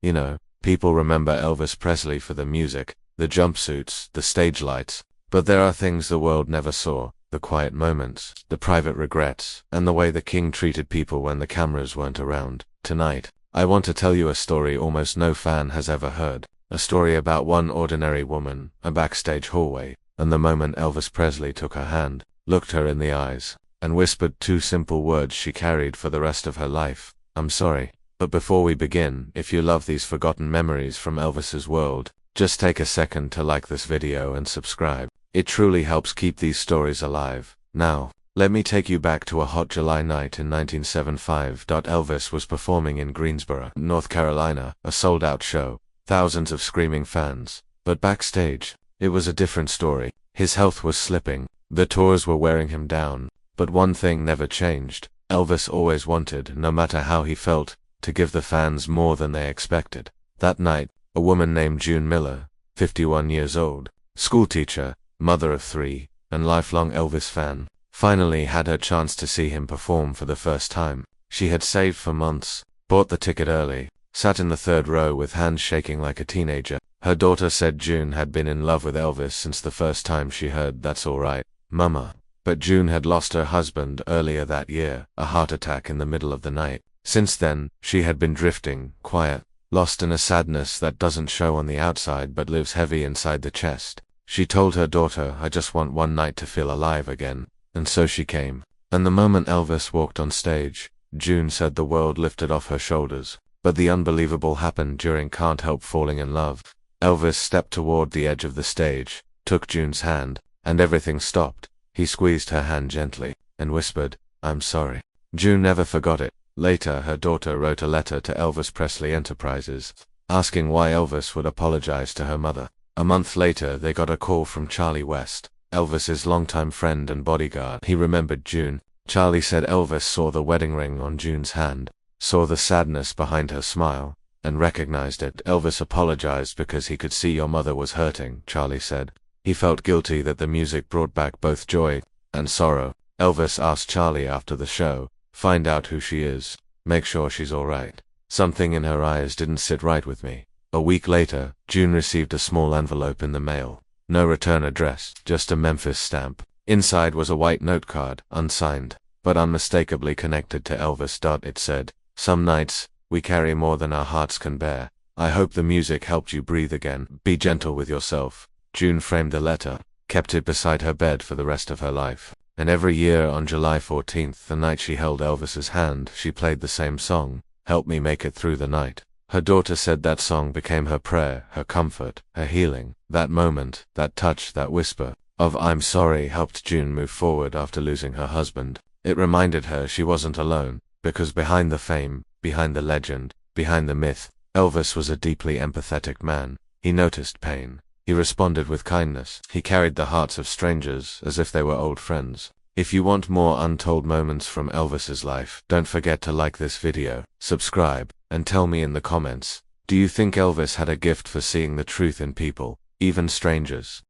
You know, people remember Elvis Presley for the music, the jumpsuits, the stage lights. But there are things the world never saw. The quiet moments, the private regrets, and the way the king treated people when the cameras weren't around. Tonight, I want to tell you a story almost no fan has ever heard. A story about one ordinary woman, a backstage hallway, and the moment Elvis Presley took her hand, looked her in the eyes, and whispered two simple words she carried for the rest of her life: "I'm sorry." But before we begin, if you love these forgotten memories from Elvis's world, just take a second to like this video and subscribe. It truly helps keep these stories alive. Now, let me take you back to a hot July night in 1975. Elvis was performing in Greensboro, North Carolina, a sold-out show, thousands of screaming fans. But backstage, it was a different story. His health was slipping, the tours were wearing him down, but one thing never changed. Elvis always wanted, no matter how he felt, to give the fans more than they expected. That night, a woman named June Miller, 51 years old, schoolteacher, mother of 3, and lifelong Elvis fan, finally had her chance to see him perform for the first time. She had saved for months, bought the ticket early, sat in the third row with hands shaking like a teenager. Her daughter said June had been in love with Elvis since the first time she heard "That's All Right, Mama." But June had lost her husband earlier that year, a heart attack in the middle of the night. Since then, she had been drifting, quiet, lost in a sadness that doesn't show on the outside but lives heavy inside the chest. She told her daughter, "I just want one night to feel alive again." And so she came. And the moment Elvis walked on stage, June said the world lifted off her shoulders. But the unbelievable happened during "Can't Help Falling in Love." Elvis stepped toward the edge of the stage, took June's hand, and everything stopped. He squeezed her hand gently, and whispered, "I'm sorry." June never forgot it. Later, her daughter wrote a letter to Elvis Presley Enterprises, asking why Elvis would apologize to her mother. A month later, they got a call from Charlie West, Elvis's longtime friend and bodyguard. He remembered June. Charlie said Elvis saw the wedding ring on June's hand, saw the sadness behind her smile, and recognized it. "Elvis apologized because he could see your mother was hurting," Charlie said. He felt guilty that the music brought back both joy and sorrow. Elvis asked Charlie after the show, "Find out who she is. Make sure she's all right. Something in her eyes didn't sit right with me." A week later, June received a small envelope in the mail. No return address, just a Memphis stamp. Inside was a white note card, unsigned, but unmistakably connected to Elvis. It said, "Some nights, we carry more than our hearts can bear. I hope the music helped you breathe again. Be gentle with yourself." June framed the letter, kept it beside her bed for the rest of her life. And every year on July 14th, the night she held Elvis's hand, she played the same song, "Help Me Make It Through the Night." Her daughter said that song became her prayer, her comfort, her healing. That moment, that touch, that whisper of "I'm sorry" helped June move forward after losing her husband. It reminded her she wasn't alone, because behind the fame, behind the legend, behind the myth, Elvis was a deeply empathetic man. He noticed pain. He responded with kindness. He carried the hearts of strangers as if they were old friends. If you want more untold moments from Elvis's life, don't forget to like this video, subscribe, and tell me in the comments, do you think Elvis had a gift for seeing the truth in people, even strangers?